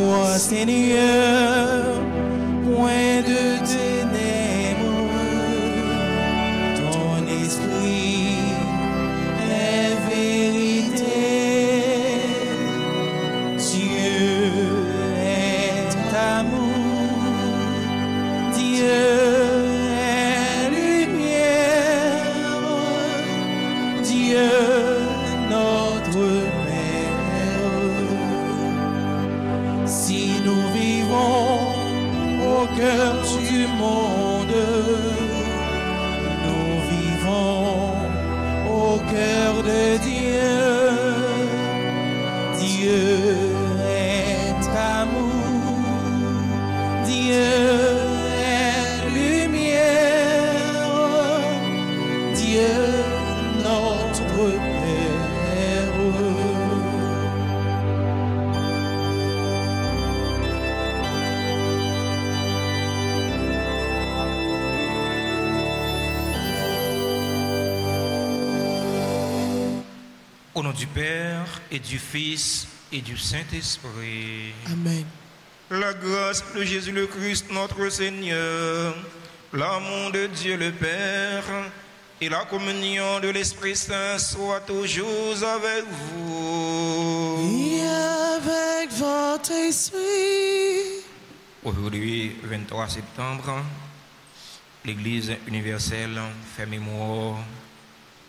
toi, Seigneur, point de ténèbres, ton esprit est vérité. Dieu est amour, Dieu est lumière, Dieu notre Père. Si nous vivons au cœur du monde, nous vivons au cœur de Dieu. Dieu est amour, Dieu est lumière, Dieu notre Père. Au nom du Père et du Fils et du Saint-Esprit. Amen. La grâce de Jésus le Christ, notre Seigneur, l'amour de Dieu le Père et la communion de l'Esprit Saint soient toujours avec vous. Et avec votre esprit. Aujourd'hui, 23 septembre, l'Église universelle fait mémoire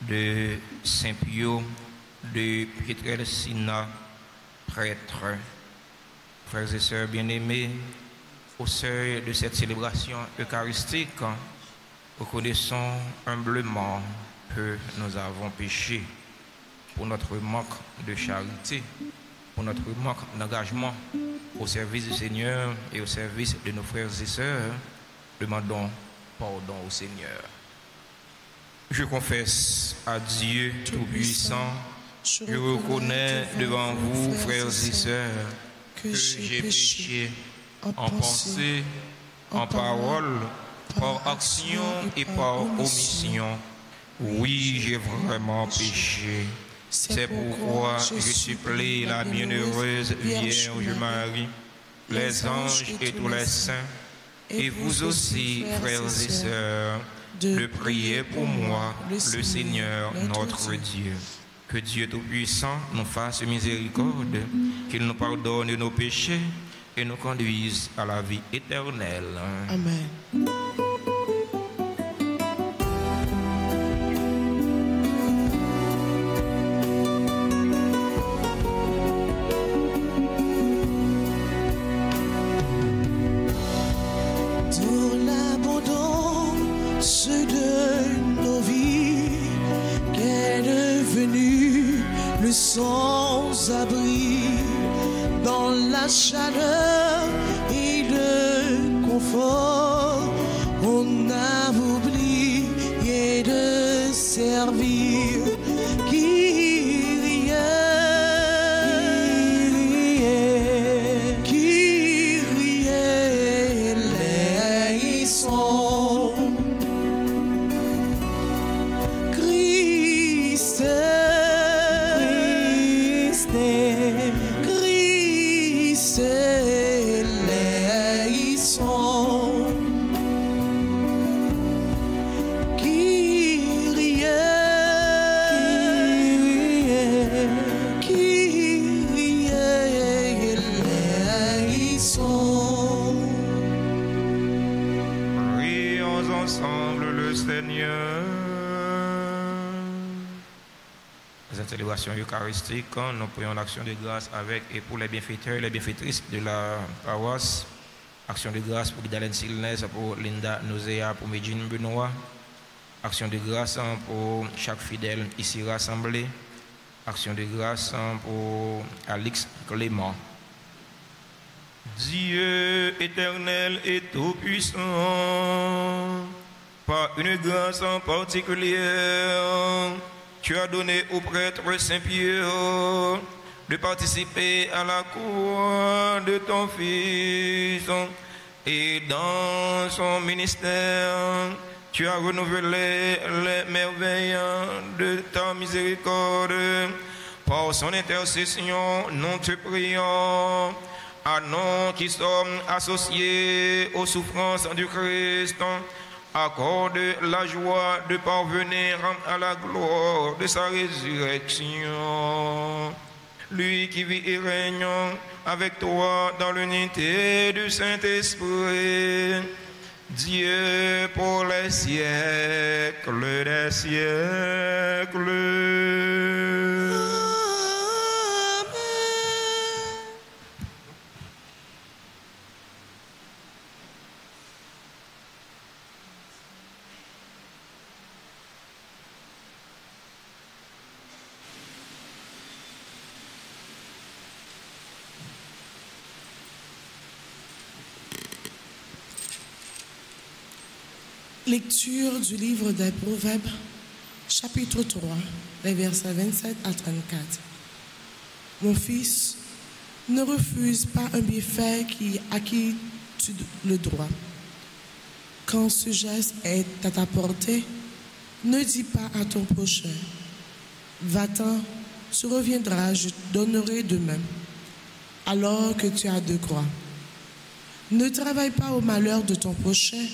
de Saint Pio de Pietrelcina, prêtre. Frères et sœurs bien-aimés, au seuil de cette célébration eucharistique, reconnaissons humblement que nous avons péché pour notre manque de charité, pour notre manque d'engagement au service du Seigneur et au service de nos frères et sœurs. Demandons pardon au Seigneur. Je confesse à Dieu Tout-Puissant, je reconnais devant vous, frères et sœurs, que j'ai péché en pensée, en parole, par action et par omission. Oui, j'ai vraiment péché. C'est pourquoi je supplie la bienheureuse Vierge Marie, les anges et tous les saints, et vous aussi, frères et sœurs, de prier pour moi, le Seigneur notre Dieu. Que Dieu Tout-Puissant nous fasse miséricorde, qu'il nous pardonne nos péchés et nous conduise à la vie éternelle. Amen. Dans l'abondance de nos vies, qu'est devenu le sans-abri, dans la chaleur et le confort, on a oublié de servir. Kyrie, Kyrie eleison. Christ, Christ eleison. Kyrie, Kyrie eleison. Prions ensemble le Seigneur. Cette célébration eucharistique, nous prions l'action de grâce avec et pour les bienfaiteurs et les bienfaitrices de la paroisse. Action de grâce pour Guidalène Silnes, pour Linda Nozea, pour Medjine Benoît. Action de grâce pour chaque fidèle ici rassemblé. Action de grâce pour Alix Clément. Dieu éternel et tout-puissant, par une grâce en particulière, tu as donné au prêtre Saint-Pierre de participer à la croix de ton Fils. Et dans son ministère, tu as renouvelé les merveilles de ta miséricorde. Par son intercession, nous te prions. à nous qui sommes associés aux souffrances du Christ, accorde la joie de parvenir à la gloire de sa résurrection. Lui qui vit et règne avec toi dans l'unité du Saint-Esprit, Dieu pour les siècles des siècles. Lecture du livre des Proverbes, chapitre 3, les versets 27 à 34. Mon fils, ne refuse pas un bienfait à qui tu le droit. Quand ce geste est à ta portée, ne dis pas à ton prochain, va-t'en, tu reviendras, je te donnerai demain, alors que tu as de quoi. Ne travaille pas au malheur de ton prochain,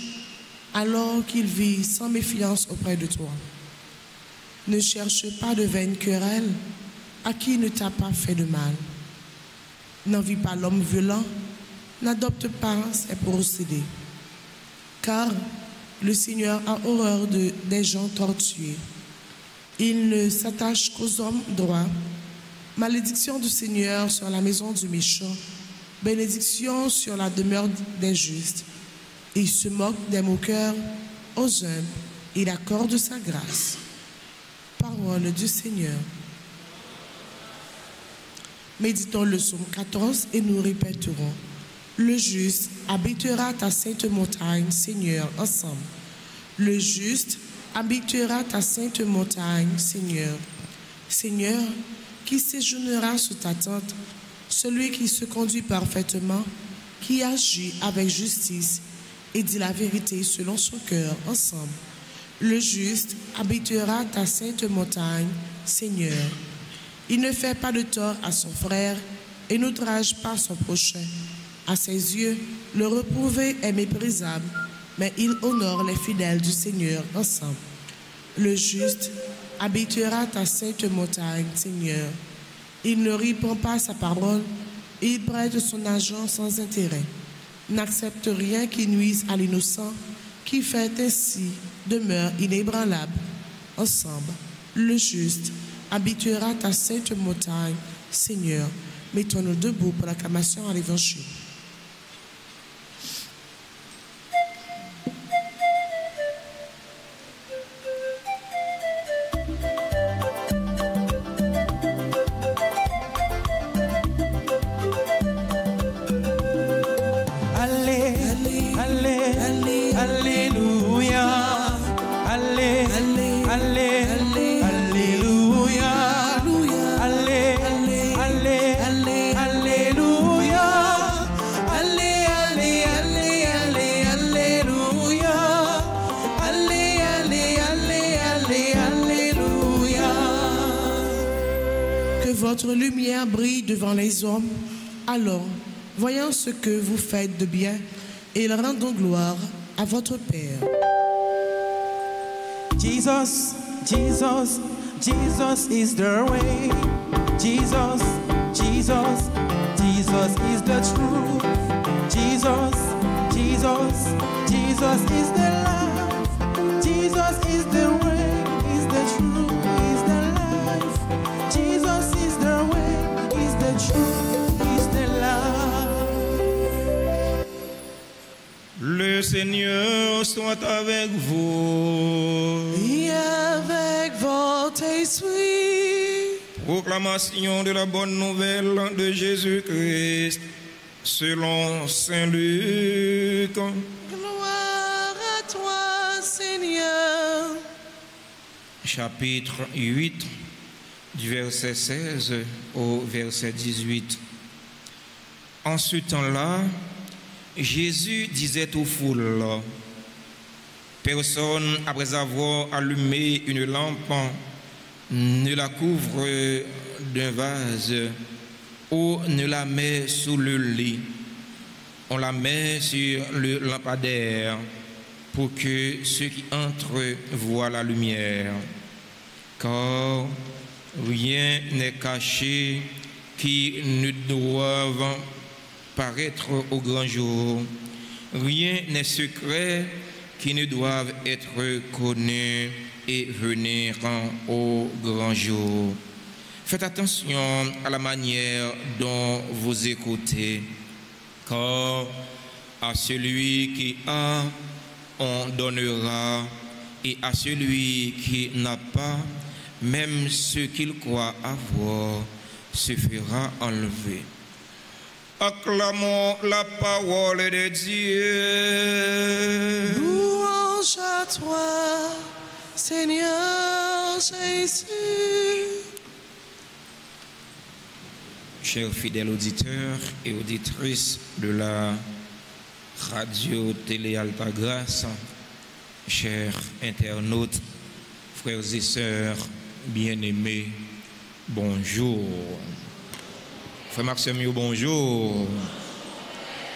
alors qu'il vit sans méfiance auprès de toi. Ne cherche pas de vaines querelles à qui ne t'a pas fait de mal. N'envie pas l'homme violent, n'adopte pas ses procédés. Car le Seigneur a horreur des gens tortueux. Il ne s'attache qu'aux hommes droits. Malédiction du Seigneur sur la maison du méchant, bénédiction sur la demeure des justes. Il se moque des moqueurs, aux humbles, il accorde sa grâce. Parole du Seigneur. Méditons le psaume 14 et nous répéterons. Le juste habitera ta sainte montagne, Seigneur, ensemble. Le juste habitera ta sainte montagne, Seigneur. Seigneur, qui séjournera sous ta tente, celui qui se conduit parfaitement, qui agit avec justice, et dit la vérité selon son cœur, ensemble. Le juste habitera ta sainte montagne, Seigneur. Il ne fait pas de tort à son frère et n'outrage pas son prochain. À ses yeux, le réprouvé est méprisable, mais il honore les fidèles du Seigneur, ensemble. Le juste habitera ta sainte montagne, Seigneur. Il ne répand pas sa parole et il prête son argent sans intérêt. N'accepte rien qui nuise à l'innocent, qui fait ainsi demeure inébranlable. Ensemble, le juste habitera ta sainte montagne, Seigneur. Mettons-nous debout pour l'acclamation à l'Évangile. Votre lumière brille devant les hommes, alors, voyant ce que vous faites de bien, et rendons gloire à votre Père. Jesus, Jesus, Jesus is the way. Jesus, Jesus, Jesus is the truth. Jesus, Jesus, Jesus is the life. Jesus is the way, is the truth, is the life. Jesus is the way, is the truth, is the life. Le Seigneur soit avec vous. Et avec votre esprit. Proclamation de la bonne nouvelle de Jésus-Christ selon Saint Luc. Gloire à toi, Seigneur. Chapitre 8, du verset 16 au verset 18. En ce temps-là, Jésus disait aux foules, personne, après avoir allumé une lampe, ne la couvre d'un vase on ne la met sous le lit, on la met sur le lampadaire pour que ceux qui entrent voient la lumière. Car rien n'est caché qui ne doive paraître au grand jour. Rien n'est secret qui ne doive être connu et venir au grand jour. Faites attention à la manière dont vous écoutez, car à celui qui a, on donnera, et à celui qui n'a pas, même ce qu'il croit avoir, se fera enlever. Acclamons la parole de Dieu. Louange à toi, Seigneur Jésus. Chers fidèles auditeurs et auditrices de la radio Télé Alta Grâce, chers internautes, frères et sœurs bien-aimés, bonjour. Frère Maxime, bonjour.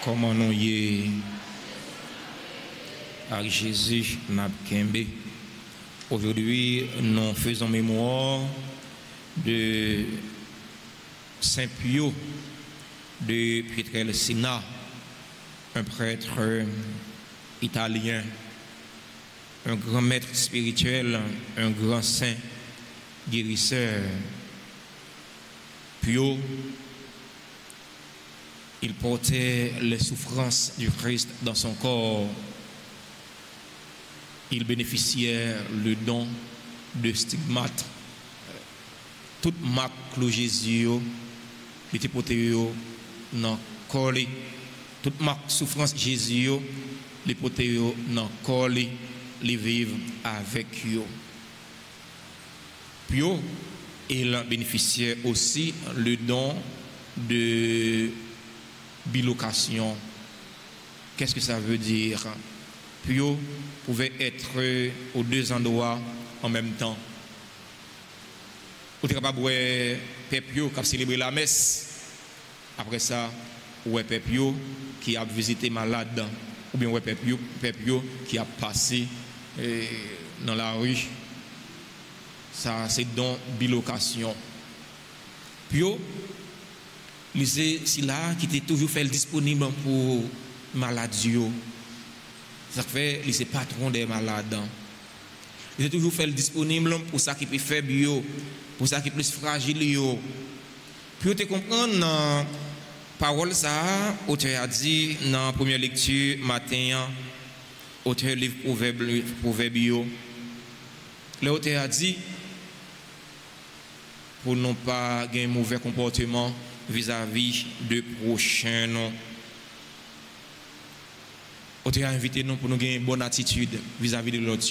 Comment nous y est avec Jésus Nabkembe. Aujourd'hui, nous faisons mémoire de Saint Pio de Pietrelcina, un prêtre italien, un grand maître spirituel, un grand saint guérisseur. Pio, il portait les souffrances du Christ dans son corps. Il bénéficiait le don de stigmates. Toute marque de Jésus, il était porté dans le corps. Toute marque de souffrance de Jésus, il était porté dans le corps. Il vivent avec eux. Pio, il bénéficiait aussi le don de bilocation. Qu'est-ce que ça veut dire? Pio pouvait être aux deux endroits en même temps. Vous n'êtes pas Père Pio qui a célébré la messe. Après ça, ou Père Pio qui a visité malade. Ou bien Père Pio qui a passé dans la rue. Ça, c'est don bilocation. Pio, c'est là qui était toujours fait disponible pour maladie. Ça fait que c'est patron des malades. Il est toujours fait disponible pour ça qui est faible, pour ça qui est plus fragile. Puis vous comprenez dans la parole, ça, l'auteur a dit dans la première lecture matin, l'auteur livre Proverbe. L'auteur a dit pour ne pas avoir un mauvais comportement vis-à-vis de prochains. On a invité nous pour nous avoir une bonne attitude vis-à-vis de l'autre.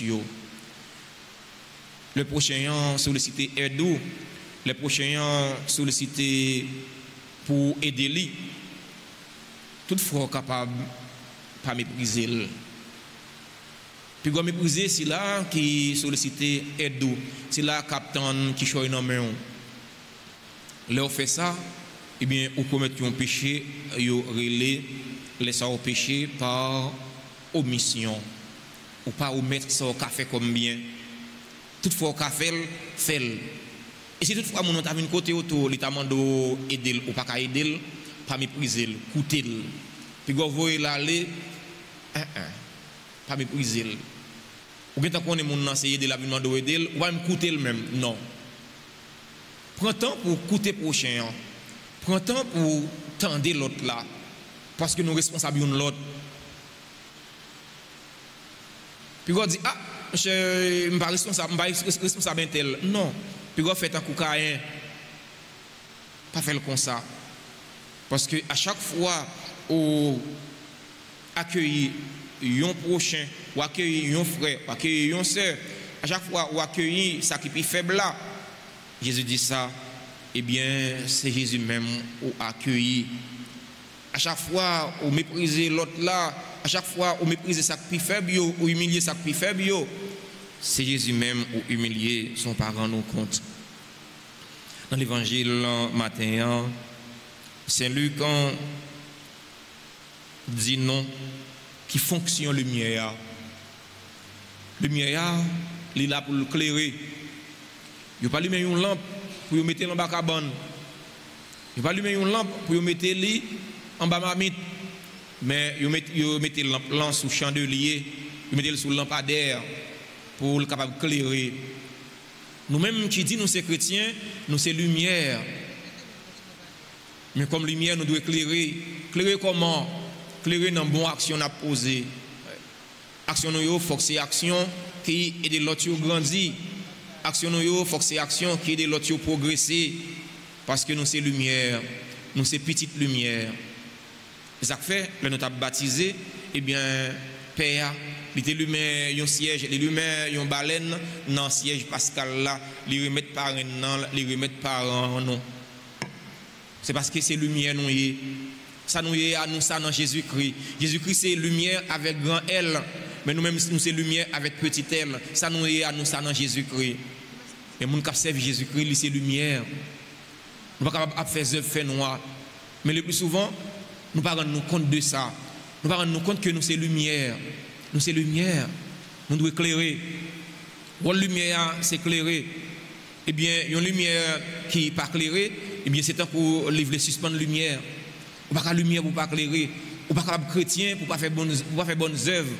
Le prochain sollicité aide, le prochain sollicité pour aider lui. Toutefois, capable de pas mépriser. Puis, quand mépriser, c'est là qui sollicite aide, c'est là capitaine qui choisit dans main. Là, on fait ça, eh bien, on commet un péché, on relève les péché par omission ou pas omettre ça au café comme bien. Toutefois, au café, fait. Et si toutefois, mon a une côté autour, il t'a demandé aider ou pas aider, pas mépriser, coûter. Puis quand vous voyez l'aller, pas mépriser. Ou bien qu'on est mon essayer de la vie de aider, ou va me coûter le même. Non. Prends temps pour coûter prochain. Prends temps pour tendre l'autre là. Parce que nous sommes responsables de l'autre. Puis on dit, je ne suis pas responsable d'un tel. Non. Puis on fait un coup caïn. Pas faire comme ça. Parce que à chaque fois, on accueille un prochain, ou accueille un frère, ou accueille une soeur, à chaque fois, on accueille ça qui est faible là. Jésus dit ça, eh bien, c'est Jésus même qui accueille. À chaque fois, on méprise l'autre là, à chaque fois, on méprise ça qui est faible, ou humilier ça qui est faible, c'est Jésus même qui humilie son parent nous compte. Dans l'évangile matin, Saint Luc dit non, qui fonctionne lumière. Lumière, il est là pour l'éclairer. Il n'y a pas lui une lampe pour mettre dans la cabane. Il n'y a pas lui une lampe pour mettre lui en bas marmite. Mais il met la lampe sous chandelier, il met sous lampadaire pour être capable d'éclairer. Nous-mêmes qui disons nous sommes chrétiens, nous sommes lumière. Mais comme lumière, nous devons éclairer. Éclairer comment? Éclairer dans bonne action à poser. Action il faut que c'est action qui aide l'autre à grandir. Action il faut que c'est action qui aide l'autre à progresser. Parce que nous sommes lumière. Nous sommes petite lumière. Ça fait, là nous avons baptisé, eh bien, Père, il était un siège, il était une baleine dans le siège pascal là, il remet par un an, il remet par un non. C'est parce que c'est lumière nous y est. Ça nous y est à nous ça dans Jésus-Christ. Jésus-Christ c'est lumière avec grand L, mais nous-mêmes nous c'est lumière avec petit L. Ça nous y est à nous ça dans Jésus-Christ. Et les gens qui servent Jésus-Christ, c'est lumière. Nous ne pouvons pas faire des œuvres noires. Mais le plus souvent, nous ne pouvons pas nous compte de ça. Nous ne pouvons pas nous compte que nous sommes lumière. Nous sommes lumière. Nous devons éclairer. La lumière, c'est éclairer. Eh bien, une lumière qui n'est pas éclairée, eh bien, c'est temps pour livrer suspendre la lumière. Vous ne pouvez pas lumière pour ne pas éclairer. Vous ne pouvez pas chrétien pour ne pas faire bonnes œuvres.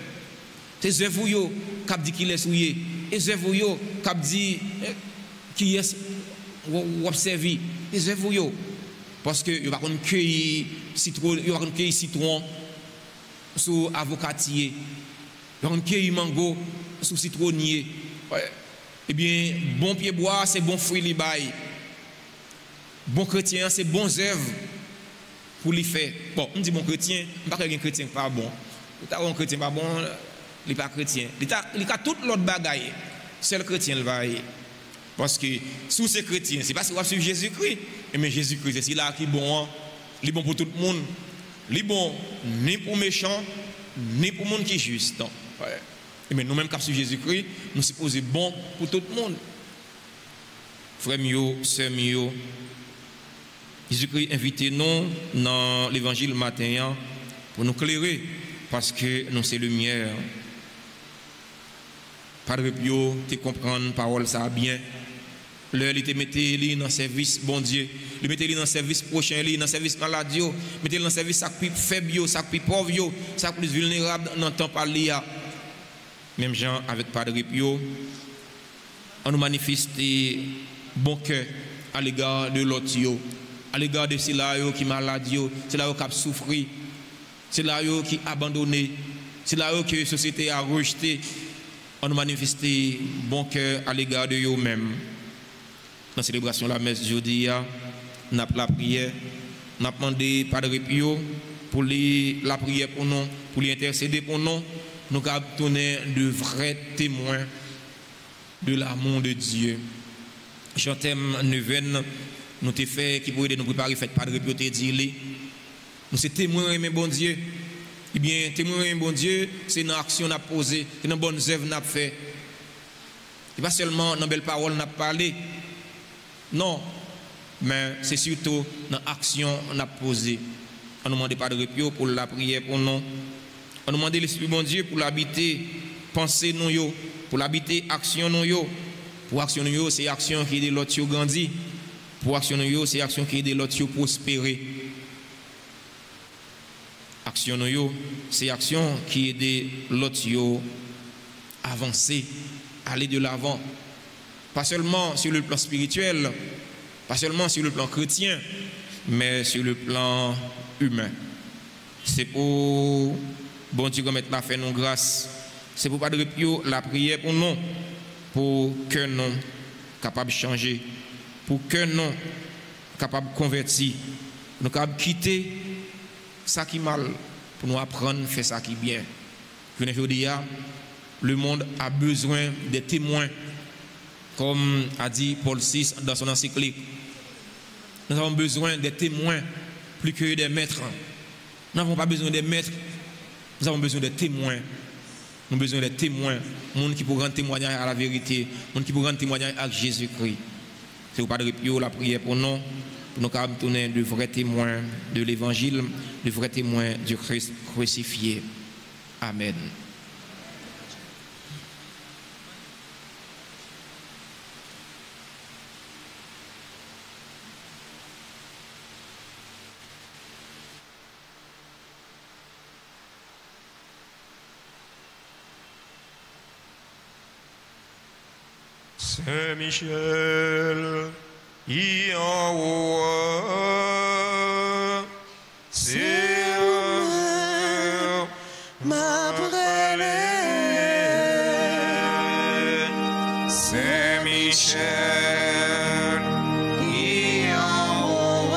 C'est œuvres qui dit qu'il est souillé. Et les œuvres qui dit qui est observé. Les œuvres parce que il va pas cueillir citron sous avocatier. Il va cueillir mango sous citronnier. Eh bien, bon pied bois, c'est bon fruit li bail. Bon chrétien, c'est bons œuvres pour lui faire. Bon, on dit bon chrétien, pas qu'un chrétien pas bon. Un chrétien pas bon, il pas chrétien. Il a toute l'autre bagaille. Seul chrétien le va. Parce que sous ces chrétiens, c'est parce qu'on va suivre Jésus-Christ. Mais Jésus-Christ, c'est là qui est bon. Il est bon pour tout le monde. Il est bon ni pour méchants, ni pour le monde qui est juste. Mais nous-mêmes, quand suivons Jésus-Christ, nous sommes supposés bons pour tout le monde. Frères mieux, sœurs mieux, Jésus-Christ invite nous dans l'évangile matin pour nous éclairer. Parce que nous sommes lumière. Padre Pio, tu comprends la parole, ça bien. L'heure, il te mettait dans le service, bon Dieu. Il mettait dans le service prochain, dans le service maladie, mettait dans le service ça plus faible, ça plus pauvre, ça plus vulnérable dans le temps par l'IA. Même gens avec Padre Pio, on nous manifeste bon cœur à l'égard de l'autre, à l'égard de ceux-là qui sont malades, ceux-là qui ont souffert, ceux-là qui sont abandonnés, ceux-là que la société a rejeté. On nous manifeste bon cœur à l'égard de eux-mêmes. Dans la célébration de la messe jeudi, nous avons la prière, nous avons demandé Padre Pio pour la prière pour nous, pour l'intercéder pour nous. Nous avons donné de vrais témoins de l'amour de Dieu. Jean-Thème Neuven, nous avons fait qui pourrait nous préparer, fait Padre Pio te dit, nous sommes témoins de bon Dieu. Eh bien, témoin bon Dieu, c'est une action à poser, c'est une bonne œuvre à faire. Ce n'est pas seulement dans belles paroles à parler. Non, mais c'est surtout dans l'action à poser. On nous demande Padre Pio pour la prière pour nous. On nous demande l'Esprit bon Dieu pour l'habiter, penser nous, pour l'habiter, action nous. Pour action nous, c'est action qui aide l'autre à grandir. Pour action nous, c'est action qui aide l'autre à prospérer. Action c'est action qui aide l'autre à avancer, aller de l'avant. Pas seulement sur le plan spirituel, pas seulement sur le plan chrétien, mais sur le plan humain. C'est pour bon Dieu mettre la fait nos grâces. C'est pour Padre Pio la prière pour nous, pour que nous capables de changer, pour que nous capables de convertir, nous capables de quitter ça qui est mal pour nous apprendre à faire ça qui est bien. Aujourd'hui, le monde a besoin des témoins, comme a dit Paul VI dans son encyclique. Nous avons besoin des témoins plus que des maîtres. Nous n'avons pas besoin des maîtres, nous avons besoin des témoins. Nous avons besoin des témoins, monde qui pourront rendre témoignage à la vérité, monde qui pourront rendre témoignage à Jésus-Christ. C'est au Padre Pio la prière pour nous, pour nous capables de tourner de vrais témoins de l'évangile, de vrais témoins du Christ crucifié. Amen. Saint-Michel, y en haut, Seigneur, ma prélève. Saint-Michel, y en haut,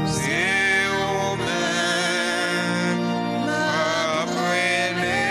Seigneur, ma prélève.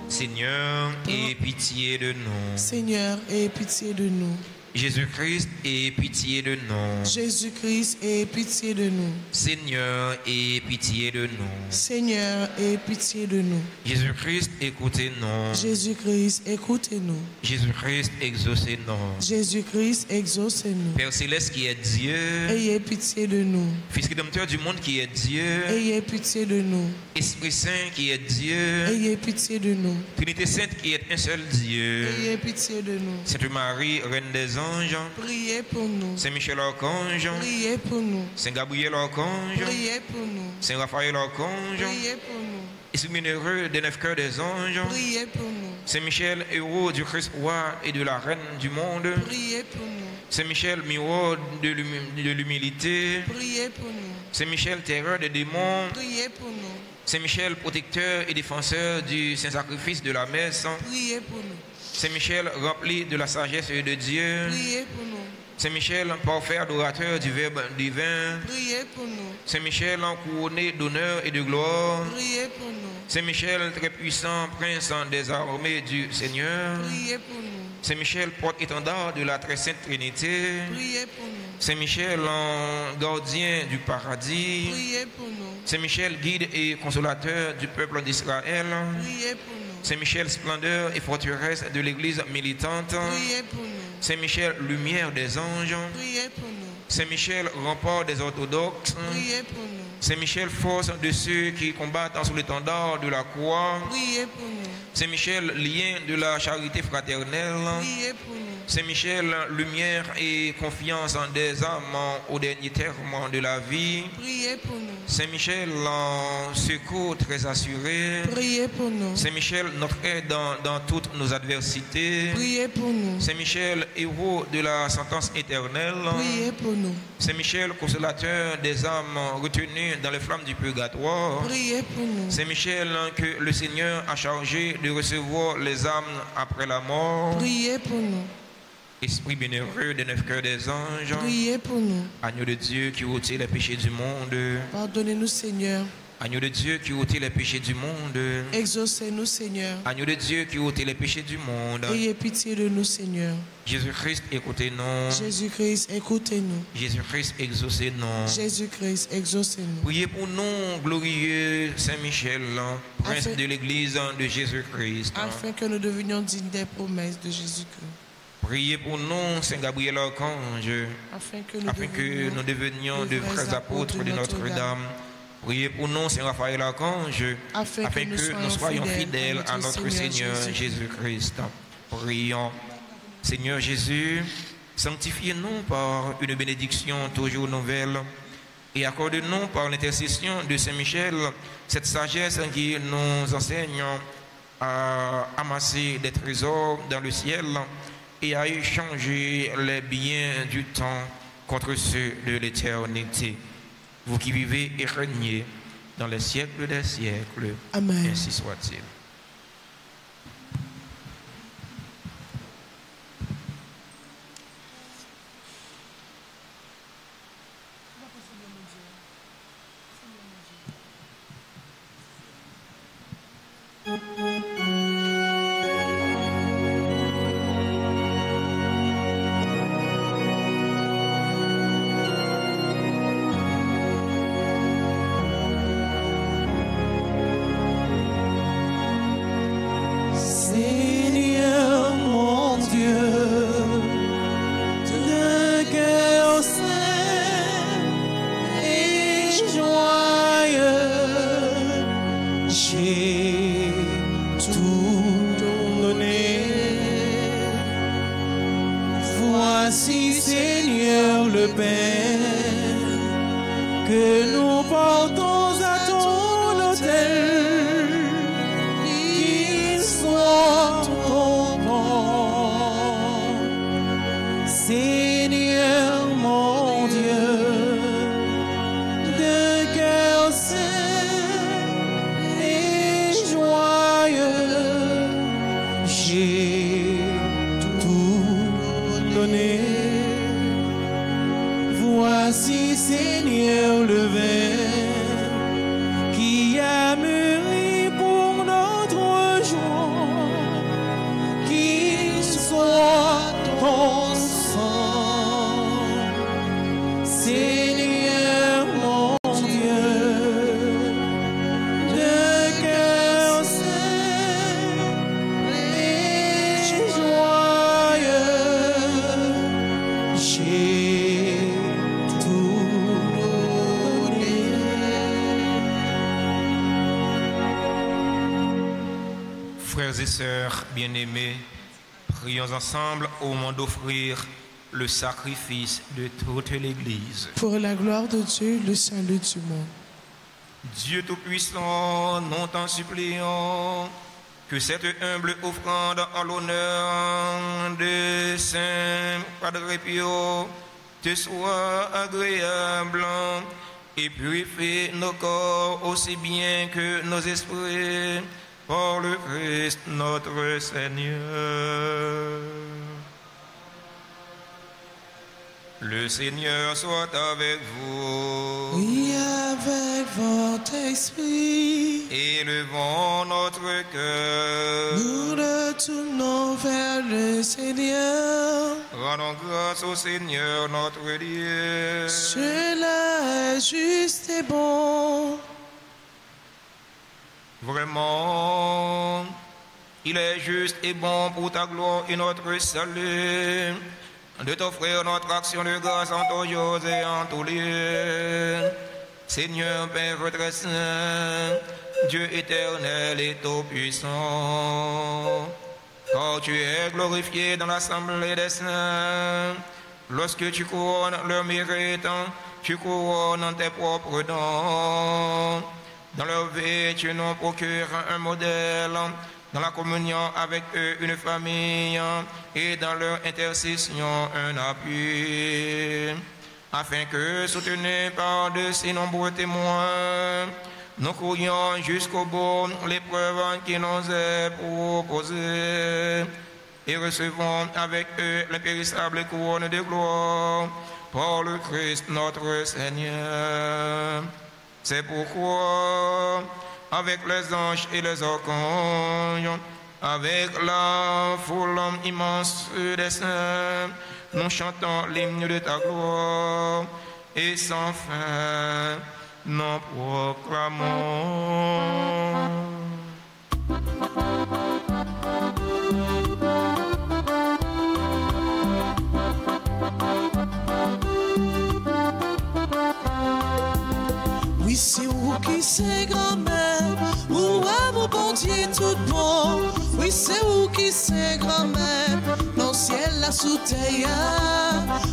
Seigneur, aie pitié de nous. Seigneur, aie pitié de nous. Jésus-Christ, aie pitié de nous. Jésus-Christ, aie pitié de nous. Seigneur, aie pitié de nous. Seigneur, aie pitié de nous. Jésus-Christ, écoutez-nous. Jésus-Christ, écoutez-nous. Jésus-Christ, exaucez-nous. Jésus-Christ, exaucez-nous. Père céleste qui est Dieu, Ayez pitié de nous. Fils rédempteur du monde qui est Dieu, Ayez pitié de nous. Esprit Saint qui est Dieu, Ayez pitié de nous. Trinité Sainte qui est un seul Dieu, Ayez pitié de nous. Sainte Marie, Reine des anges, Priez pour nous. Saint Michel Archange, Priez pour nous. Saint Gabriel Archange, Priez pour nous. Saint Raphaël Archange, Priez pour nous. Esprit bienheureux des 9 cœurs des anges, Priez pour nous. Saint Michel, héros du Christ roi et de la reine du monde, Priez pour nous. Saint Michel, miroir de l'humilité, Priez pour nous. Saint Michel, terreur des démons, Priez pour nous. Saint Michel, protecteur et défenseur du Saint-Sacrifice de la messe, Priez pour nous. Saint Michel, rempli de la sagesse de Dieu, Priez pour nous. Saint Michel, parfait adorateur du Verbe divin, Priez pour nous. Saint Michel, couronné d'honneur et de gloire, Priez pour nous. Saint Michel, très puissant, prince des armées du Seigneur, Priez pour nous. Saint Michel, porte-étendard de la très sainte Trinité, Priez pour nous. Saint Michel, gardien du paradis, Priez pour nous. Saint Michel, guide et consolateur du peuple d'Israël, Priez pour nous. Saint Michel, splendeur et forteresse de l'Église militante, Priez pour nous. Saint Michel, lumière des anges, Priez pour nous. Saint Michel, rempart des orthodoxes, Priez pour nous. Saint Michel, force de ceux qui combattent sous l'étendard de la croix, Priez pour nous. Saint Michel, lien de la charité fraternelle, Priez pour nous. Saint Michel, lumière et confiance des âmes au dernier terme de la vie, Priez pour nous. Saint Michel, secours très assuré, Priez pour nous. Saint Michel, notre aide dans toutes nos adversités, Priez pour nous. Saint Michel, héros de la sentence éternelle, Priez pour nous. Saint Michel, consolateur des âmes retenues dans les flammes du purgatoire, Priez pour nous. Saint Michel, que le Seigneur a chargé de recevoir les âmes après la mort, Priez pour nous. Esprit bienheureux des 9 cœurs des anges, Priez pour nous. Agneau de Dieu qui ôtait les péchés du monde, Pardonnez-nous, Seigneur. Agneau de Dieu qui ôtait les péchés du monde, Exaucez-nous, Seigneur. Agneau de Dieu qui ôtait les péchés du monde, Ayez pitié de nous, Seigneur. Jésus-Christ, écoutez-nous. Jésus-Christ, écoutez-nous. Jésus-Christ, exaucez-nous. Jésus-Christ, exaucez-nous. Priez pour nous, glorieux Saint-Michel, prince de l'Église de Jésus-Christ. Afin que nous devenions dignes des promesses de Jésus-Christ. Priez pour nous, Saint Gabriel Archange, Afin que nous devenions de vrais apôtres de Notre-Dame. Priez pour nous, Saint Raphaël Archange, afin que nous soyons fidèles à notre Seigneur Jésus-Christ. Prions. Seigneur Jésus, sanctifiez-nous par une bénédiction toujours nouvelle et accorde-nous par l'intercession de Saint Michel cette sagesse qui nous enseigne à amasser des trésors dans le ciel et à échanger les biens du temps contre ceux de l'éternité. Vous qui vivez et régnez dans les siècles des siècles. Amen. Ainsi soit-il. le pain que nous portons à ton autel, qu'il soit ton bon. Seigneur mon Dieu, de cœur saint et joyeux, j'ai tout donné. Voici, Seigneur, le vin qui a mûri pour notre joie, qu'il soit ton sang. Seigneur mon Dieu, de cœur saint et joyeux, j'ai tout donné. Frères et sœurs bien-aimés, prions ensemble au moment d'offrir le sacrifice de toute l'Église. Pour la gloire de Dieu, le salut du monde. Dieu Tout-Puissant, nous t'en supplions que cette humble offrande en l'honneur de Saint Padre Pio te soit agréable et purifie nos corps aussi bien que nos esprits par le Christ notre Seigneur. Le Seigneur soit avec vous. Oui, avec votre esprit, Élevons notre cœur. nous le tournons vers le Seigneur. Rendons grâce au Seigneur notre Dieu. Cela est juste et bon. Vraiment, il est juste et bon pour ta gloire et notre salut de t'offrir notre action de grâce en tous jours et en tous lieux. Seigneur Père très saint, Dieu éternel et tout-puissant, car tu es glorifié dans l'assemblée des saints, lorsque tu couronnes leur mérite, tu couronnes tes propres dons. Dans leur vie, tu nous procures un modèle, dans la communion avec eux une famille, et dans leur intercession un appui, afin que, soutenus par de si nombreux témoins, nous courions jusqu'au bout l'épreuve qui nous est proposée, et recevons avec eux l'impérissable couronne de gloire par le Christ notre Seigneur. C'est pourquoi, avec les anges et les archanges, avec la foule immense des saints, nous chantons l'hymne de ta gloire, et sans fin, nous proclamons. Oui, c'est vous qui c'est grand-mère, ou à mon bon Dieu tout bon. Oui, c'est vous qui c'est grand-mère, dans le ciel la sous terre.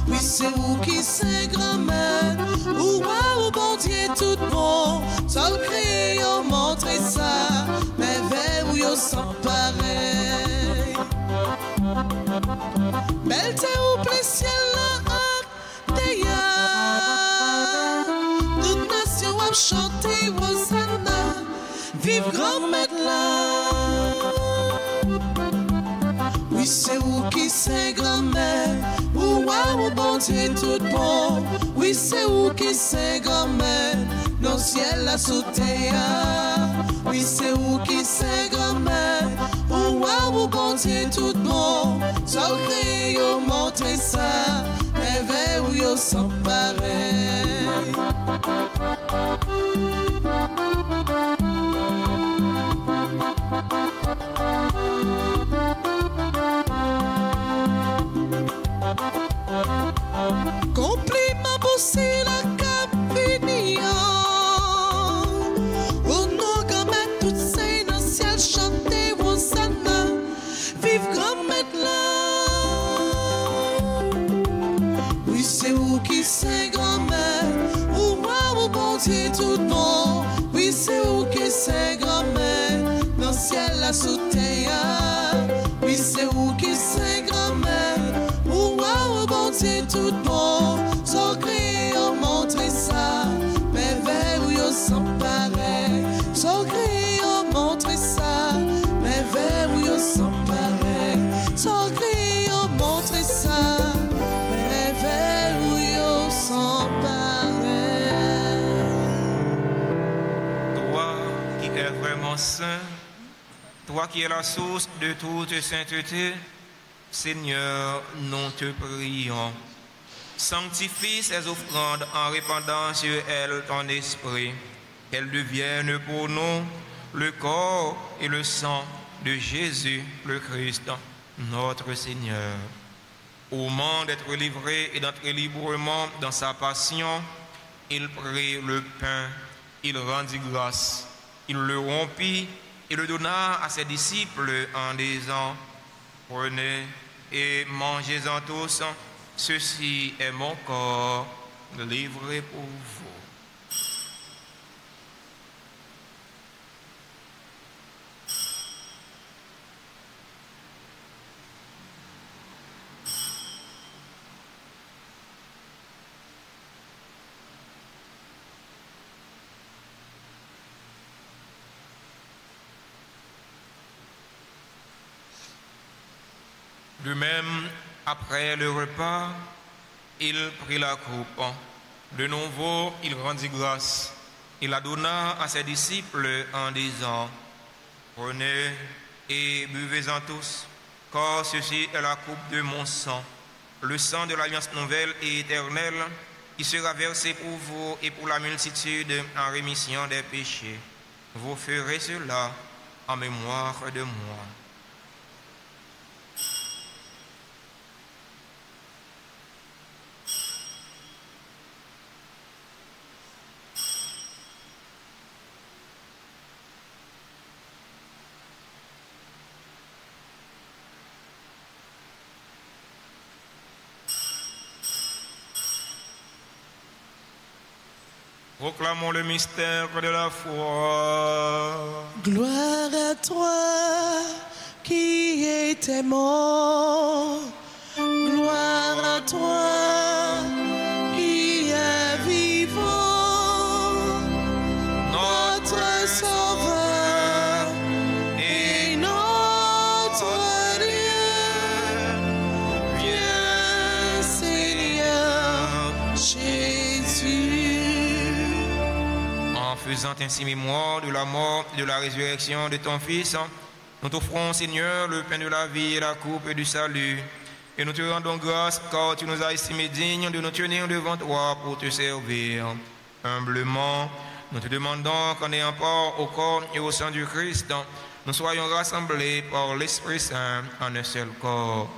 Oui, c'est vous qui c'est grand-mère, ou à mon bon Dieu tout bon. Seul crayon montrer ça, mais vers où yo sans pareil. Belle terre ou plein ciel là, chanter Hosanna, vive grand-mère là. Oui, c'est vous qui c'est grand-mère, ou waouh, bon Dieu tout bon. Oui, c'est vous qui c'est grand-mère, dans le ciel la sous terre. Oui, c'est vous qui c'est grand-mère, ou waouh, bon Dieu tout bon. Seul crayon montrer ça, mais vers où yo sans pareil. Compliment pour c'est la capinion. Au nom grand-mère toutes ces dans le ciel chanter Hosanna, vive grand-mère là. Oui, c'est où vous qui c'est grand-mère. Ou bon Dieu tout bon. Oui, c'est vous qui c'est grand-mère. Dans le ciel, la sous terre. Oui, c'est vous qui c'est grand-mère. Ou bon Dieu tout bon. Sans crier, montrer ça. Mais vers où yo sans pareil. Sans crier, montrer ça. Mais vers où yo sans pareil. Sans crier, montrer ça. Mais vers où yo sans pareil. Toi qui es vraiment saint, toi qui es la source de toute sainteté, Seigneur, nous te prions. Sanctifie ces offrandes en répandant sur elles ton esprit, qu'elles deviennent pour nous le corps et le sang de Jésus le Christ, notre Seigneur. Au moment d'être livré et d'entrer librement dans sa passion, il prit le pain, il rendit grâce, il le rompit et le donna à ses disciples en disant: prenez et mangez-en tous, ceci est mon corps livré pour vous. De même, après le repas, il prit la coupe. De nouveau, il rendit grâce. Il la donna à ses disciples en disant: prenez et buvez-en tous, car ceci est la coupe de mon sang, le sang de l'alliance nouvelle et éternelle, qui sera versé pour vous et pour la multitude en rémission des péchés. Vous ferez cela en mémoire de moi. Proclamons le mystère de la foi. Gloire à toi qui étais mort. Gloire à toi qui est vivant. Notre Sauveur et notre Dieu. Viens, Seigneur Jésus. En faisant ainsi mémoire de la mort et de la résurrection de ton Fils, nous t'offrons, Seigneur, le pain de la vie et la coupe du salut. Et nous te rendons grâce car tu nous as estimés dignes de nous tenir devant toi pour te servir. Humblement, nous te demandons qu'en ayant part au corps et au sang du Christ, nous soyons rassemblés par l'Esprit Saint en un seul corps.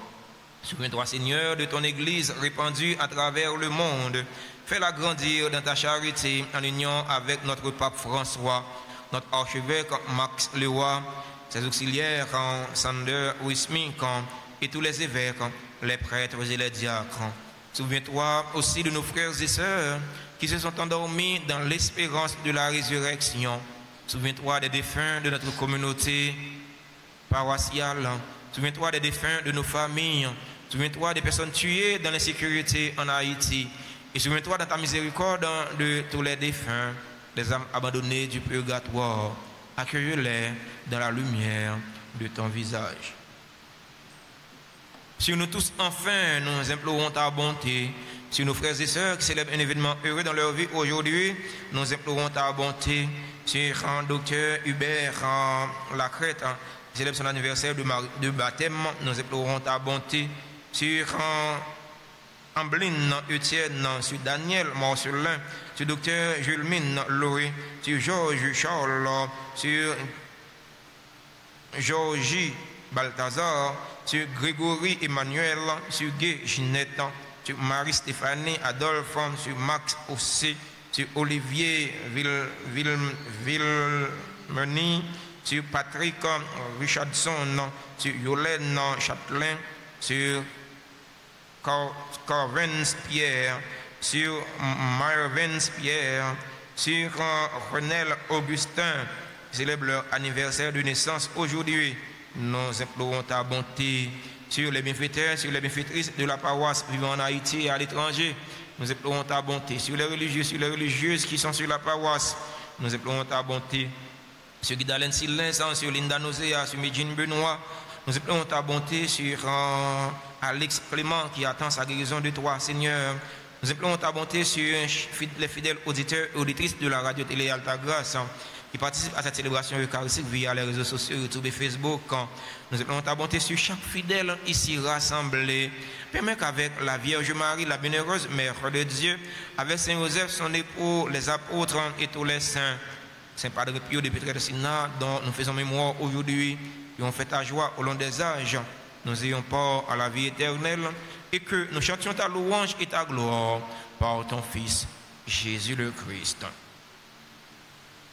Souviens-toi, Seigneur, de ton Église répandue à travers le monde. Fais-la grandir dans ta charité en union avec notre pape François, notre archevêque Max Leroy, ses auxiliaires Sander Wismink et tous les évêques, les prêtres et les diacres. Souviens-toi aussi de nos frères et sœurs qui se sont endormis dans l'espérance de la résurrection. Souviens-toi des défunts de notre communauté paroissiale. Souviens-toi des défunts de nos familles. Souviens-toi des personnes tuées dans l'insécurité en Haïti. Et souviens-toi dans ta miséricorde de tous les défunts, des âmes abandonnées du purgatoire. Accueille-les dans la lumière de ton visage. Sur nous tous, enfin, nous implorons ta bonté. Sur nos frères et sœurs qui célèbrent un événement heureux dans leur vie aujourd'hui, nous implorons ta bonté. Sur un docteur Hubert Lacrette, qui célèbre son anniversaire de baptême, nous implorons ta bonté. Sur Ambline Etienne, sur Daniel Marcelin, sur docteur Julmine Laurie, sur Georges Charles, sur Georgie Balthazar, sur Grégory Emmanuel, sur Guy Ginette, sur Marie-Stéphanie Adolphe, sur Max aussi, sur Olivier Villemeny, sur Patrick Richardson, sur Yolène Châtelain, sur Carvens Pierre, sur Marvin Pierre, sur Renel Augustin, qui célèbre leur anniversaire de naissance aujourd'hui. Nous implorons ta bonté sur les bienfaiteurs, sur les bienfaitrices de la paroisse vivant en Haïti et à l'étranger. Nous implorons ta bonté sur les religieux, sur les religieuses qui sont sur la paroisse. Nous implorons ta bonté sur Guidalen Silens, sur Linda Nozea, sur Medjine Benoît. Nous implorons ta bonté sur Alex Clément qui attend sa guérison de toi, Seigneur. Nous implorons ta bonté sur les fidèles auditeurs et auditrices de la radio-télé Alta Grâce qui participent à cette célébration eucharistique via les réseaux sociaux, YouTube et Facebook. Nous implorons ta bonté sur chaque fidèle ici rassemblé. Permets qu'avec la Vierge Marie, la bienheureuse Mère de Dieu, avec Saint Joseph, son époux, les apôtres et tous les saints, Saint Padre Pio de Pietrelcina, dont nous faisons mémoire aujourd'hui, et on fait ta joie au long des âges, nous ayons part à la vie éternelle, et que nous chantions ta louange et ta gloire par ton Fils, Jésus le Christ.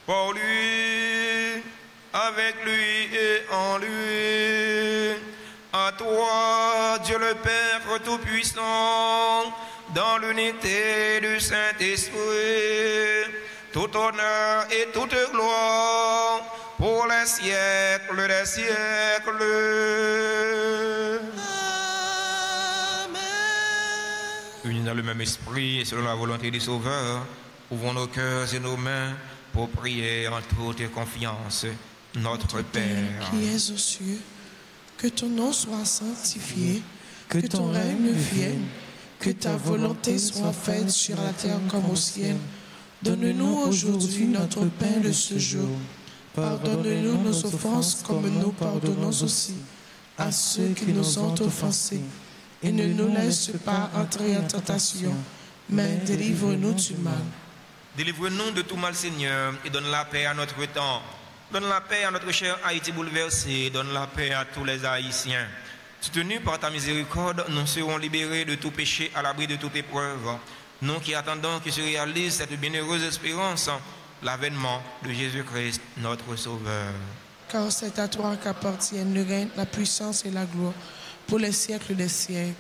Pour lui, avec lui et en lui, à toi, Dieu le Père Tout-Puissant, dans l'unité du Saint-Esprit, tout honneur et toute gloire pour les siècles des siècles. Amen. Unis dans le même esprit et selon la volonté du Sauveur, ouvrons nos cœurs et nos mains pour prier en toute confiance. Notre Père, qui es aux cieux, que ton nom soit sanctifié, que ton règne vienne, que ta volonté soit faite sur la terre comme au ciel. Donne-nous aujourd'hui notre pain de ce jour. Pardonne-nous nos offenses comme nous pardonnons aussi à ceux qui nous ont offensés. Et ne nous laisse pas entrer en tentation, mais délivre-nous du mal. délivre-nous de tout mal, Seigneur, et donne la paix à notre temps. Donne la paix à notre cher Haïti bouleversé. Donne la paix à tous les Haïtiens. Soutenus par ta miséricorde, nous serons libérés de tout péché, à l'abri de toute épreuve. Nous qui attendons que se réalise cette bienheureuse espérance, l'avènement de Jésus-Christ, notre Sauveur. Car c'est à toi qu'appartiennent le règne, la puissance et la gloire pour les siècles des siècles.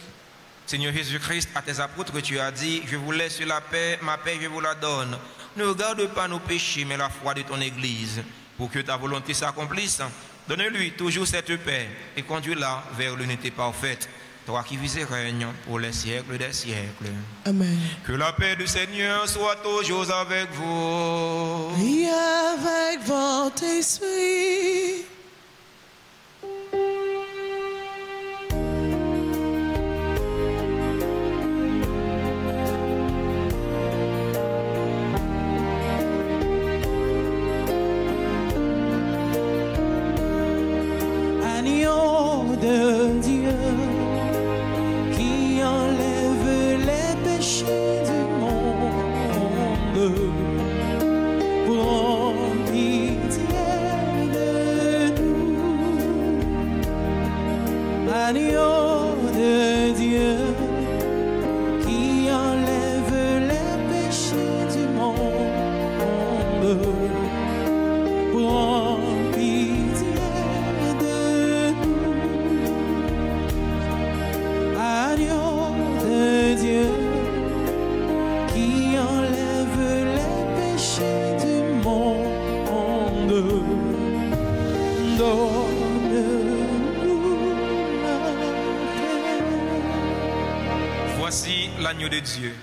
Seigneur Jésus-Christ, à tes apôtres tu as dit, je vous laisse la paix, ma paix je vous la donne. Ne regarde pas nos péchés, mais la foi de ton Église, pour que ta volonté s'accomplisse. Donne-lui toujours cette paix et conduis-la vers l'unité parfaite. Toi qui vis et règnes pour les siècles des siècles. Amen. Que la paix du Seigneur soit toujours avec vous. Et avec votre esprit. Agneau de Dieu qui enlève les péchés du monde, prends pitié de nous. Agneau de Dieu qui enlève les péchés du monde, prends pitié de nous. Agneau de Dieu qui enlève les péchés du monde, donne-nous la paix. Voici l'agneau de Dieu.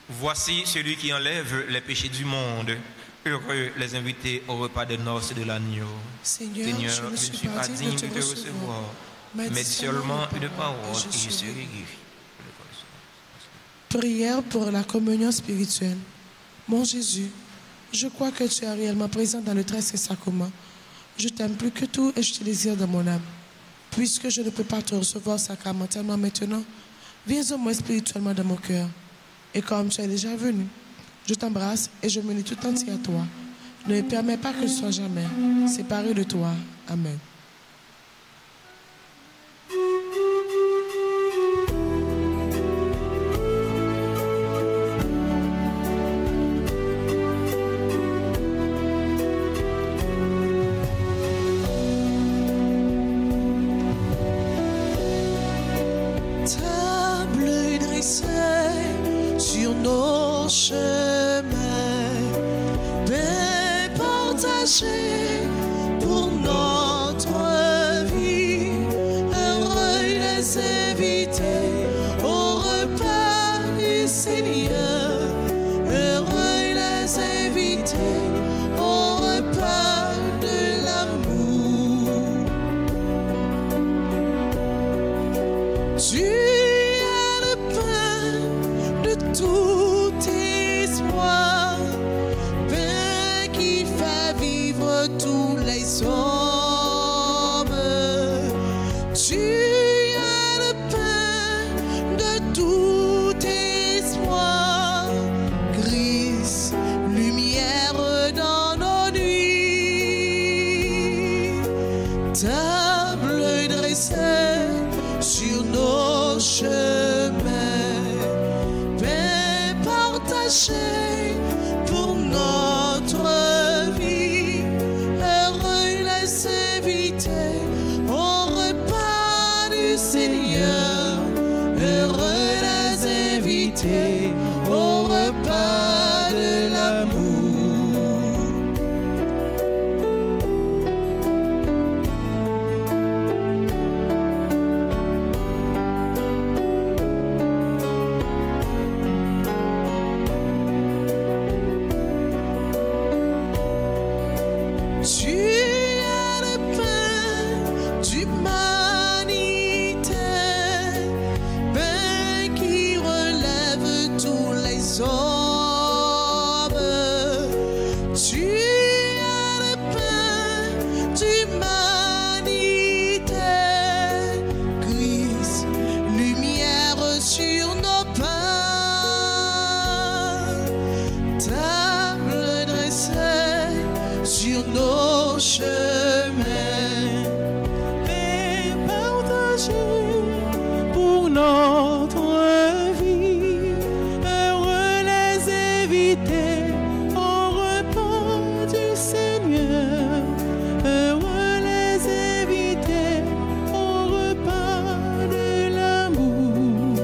Voici celui qui enlève les péchés du monde. Heureux les invités au repas de noces de l'agneau. Seigneur, Seigneur, je ne je suis ne suis pas pas digne digne de de te te recevoir, recevoir, mais mais dis seulement une parole et et je serai guéri. guéri. Prière pour la communion spirituelle. Mon Jésus, je crois que tu es réellement présent dans le très saint sacrement. Je t'aime plus que tout et je te désire dans mon âme. Puisque je ne peux pas te recevoir sacramentellement maintenant, viens au moins spirituellement dans mon cœur. Et comme tu es déjà venu, je t'embrasse et je me lie tout entier à toi. Ne me permets pas que je sois jamais séparé de toi. Amen. Table dressée sur nos chemins, paix partagée pour notre vie. Heureux les invités au repas du Seigneur. Heureux les invités au repas de l'amour. Tu es le pain de tout espoir, pain qui fait vivre tous les hommes. Tu es le pain de tout espoir, Christ, lumière dans nos nuits. Table dressée sur nos chemins, paix partagée pour notre vie. Heureux les invités au repas du Seigneur. Heureux les invités au repas de l'amour. Tu es le pain d'humanité, pain qui relève tous les hommes. Tu es le pain d'humanité, Christ, lumière sur nos pas. Table dressée sur nos chemins, paix partagée pour notre vie. Heureux les invités au repas du Seigneur. Heureux les invités au repas de l'amour.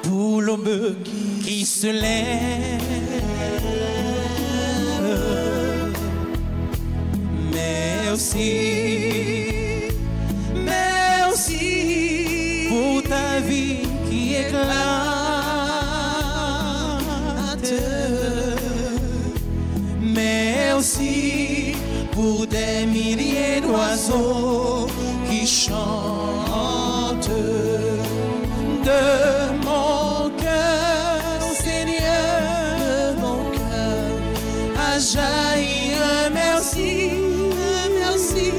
Pour l'homme qui se lève, merci, merci pour ta vie qui éclate. Merci pour des milliers d'oiseaux qui chantent. De mon cœur, Seigneur, de mon cœur, a jailli un merci, un merci,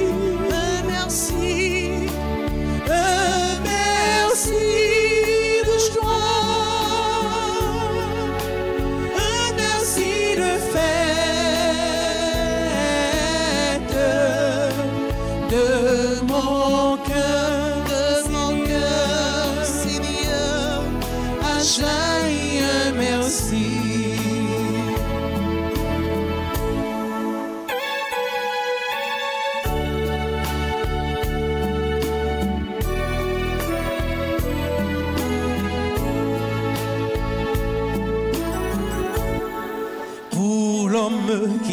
un merci, un merci de joie, un merci de fête. De mon cœur, Seigneur, a jailli un merci.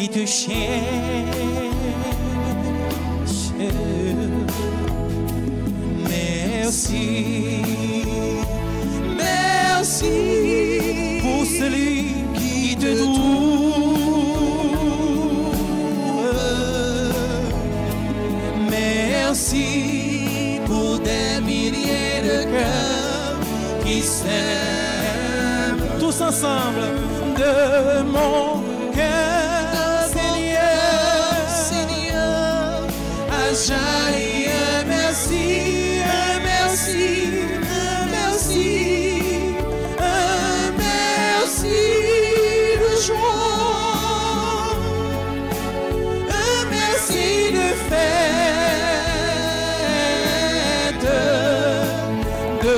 qui te cherchent. Merci, merci pour celui qui te trouve. Merci pour des milliers de cœurs qui s'aiment. Tous ensemble, de mon cœur, Seigneur, à jailli un merci, un merci, un merci, un merci de joie, un merci de fête, de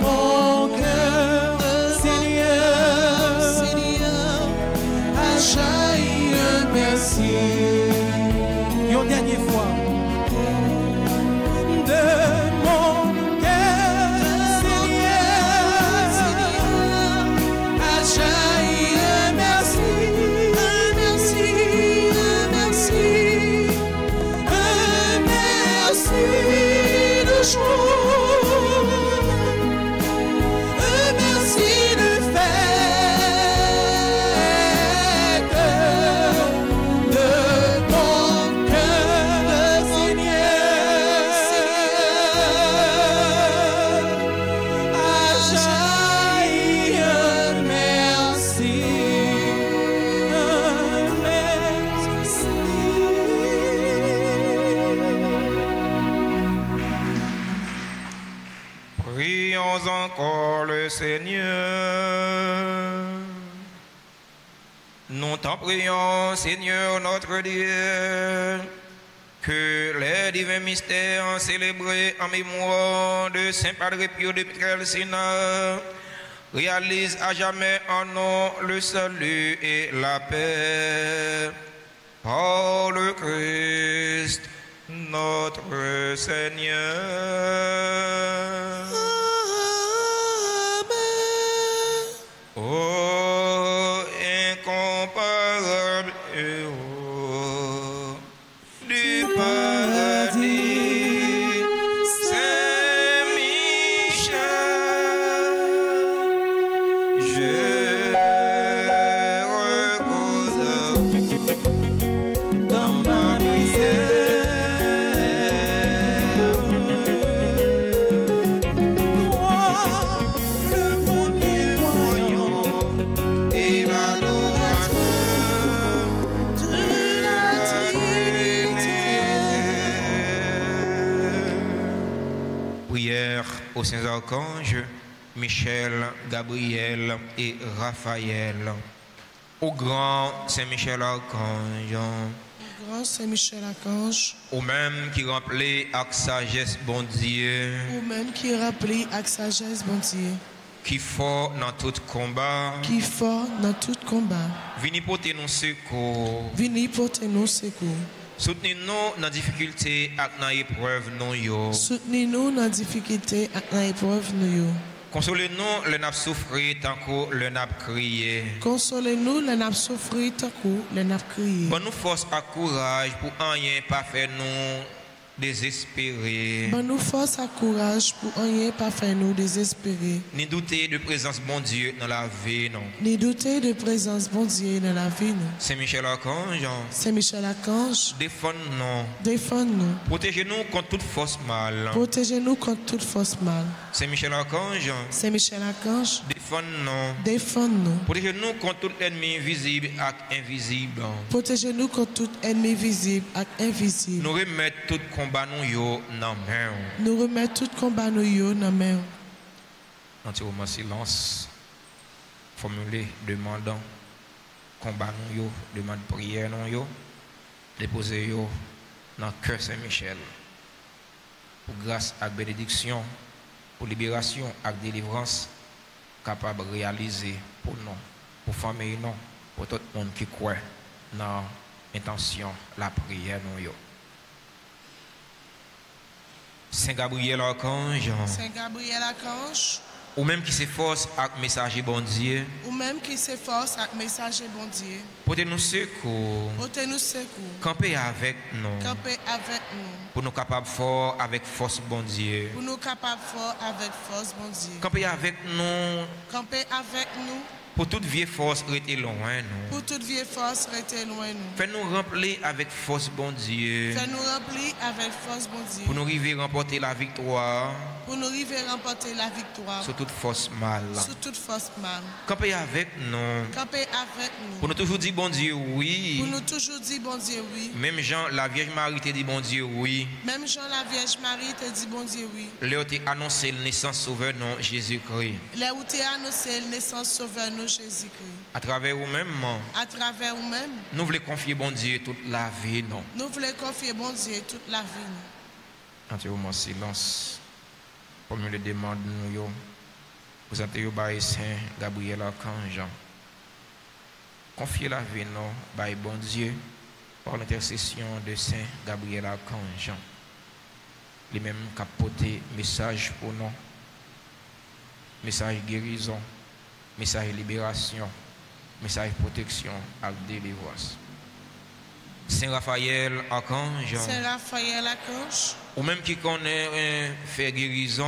mon cœur, Seigneur, à jailli un merci. Une dernière fois. De mon cœur, Seigneur, à jailli un merci, un merci, un merci, un merci de joie, un merci de fête, de mon cœur, Seigneur, à jailli un merci, Prions encore le Seigneur. Nous t'en prions, Seigneur notre Dieu, que les divins mystères célébrés en mémoire de Saint Padre Pio de Pietrelcina réalisent à jamais en nous le salut et la paix. Par le Christ, notre Seigneur. Ô incomparable héros du paradis, Saint-Michel, je reconnais dans ma aux saints archanges, Michel, Gabriel et Raphaël. Au grand Saint-Michel Archange, Au grand Saint-Michel Archange, au même qui remplit avec sagesse bon Dieu, ou même qui rappelé avec sagesse bon Dieu, qui fort dans tout combat, qui fort dans tout combat, vini porter nos secours, vini porter nos secours, soutenez-nous dans la difficulté et dans l'épreuve nous. soutenez-nous dans la difficulté et dans l'épreuve nous. Consolez-nous le n'a souffrir tant que le n'a crié. Consolez-nous le n'a souffrir tant que le n'a crié. Bonne nous force et courage pour rien pas faire nous désespérer. Bonne nous force et courage pour rien pas faire nous désespérer. Ni douter de présence bon Dieu dans la vie non. Ni douter de présence bon Dieu dans la vie nous. Saint-Michel Archange, Saint-Michel Archange, défends-nous. défends-nous. Protégez-nous contre toute force mal. Protégez-nous contre toute force mal. Saint-Michel Archange, Saint-Michel Archange, défends-nous. défends-nous. Protégez-nous contre tout ennemi visible et invisible. Protégez-nous contre tout ennemi visible et invisible. Nous remettons tout combat nous yo dans main. Nous remettons tout combat nous yo dans main. Entièrement silence. Formuler demandant combat nous yo, demande prière nous yo. Déposer yo dans cœur Saint-Michel. Pour grâce à bénédiction, pour libération et délivrance capable de réaliser pour nous, pour famille nous, pour tout le monde qui croit dans l'intention, la prière nous yo. Saint Gabriel Archange, Saint Gabriel Archange, ou même qui s'efforce avec messager bon Dieu, ou même qui s'efforce avec message bon Dieu, portez nous secours, portez-nous secours, camper avec nous, camper avec nous, pour nous capables fort avec force bon Dieu, pour nous capables fort avec force bon Dieu, camper avec nous, camper avec nous, pour toute vieille force rester loin nous, pour toute vieille force rester loin nous, fais-nous remplir avec force bon Dieu, fais-nous remplir avec force bon Dieu, pour nous arriver à remporter la victoire pour nous arriver à remporter la victoire sur toute force mal. sur toute force mal, Camper avec nous, camper avec nous, pour nous toujours dire bon Dieu oui, pour nous toujours dire bon Dieu oui, même Jean la Vierge Marie te dit bon Dieu oui, même Jean la Vierge Marie te dit bon Dieu oui, leur t'ai annoncé la naissance sauveur non Jésus-Christ, là où tu as annoncé la naissance sauveur nous Jésus-Christ, à travers vous-même, à travers nous-mêmes, nous voulons confier bon Dieu toute la vie non. nous voulons confier bon Dieu toute la vie nous. Entièrement silence. Comme nous le demande nous, vous êtes au Saint Gabriel Archange. Confiez la vie non, by bon Dieu, par l'intercession de Saint Gabriel Archange. Les mêmes capoter message pour nous, message guérison, message libération, message protection et délivrance. Saint Raphaël Archange, Saint Raphaël Archange, ou même qui connaît faire guérison,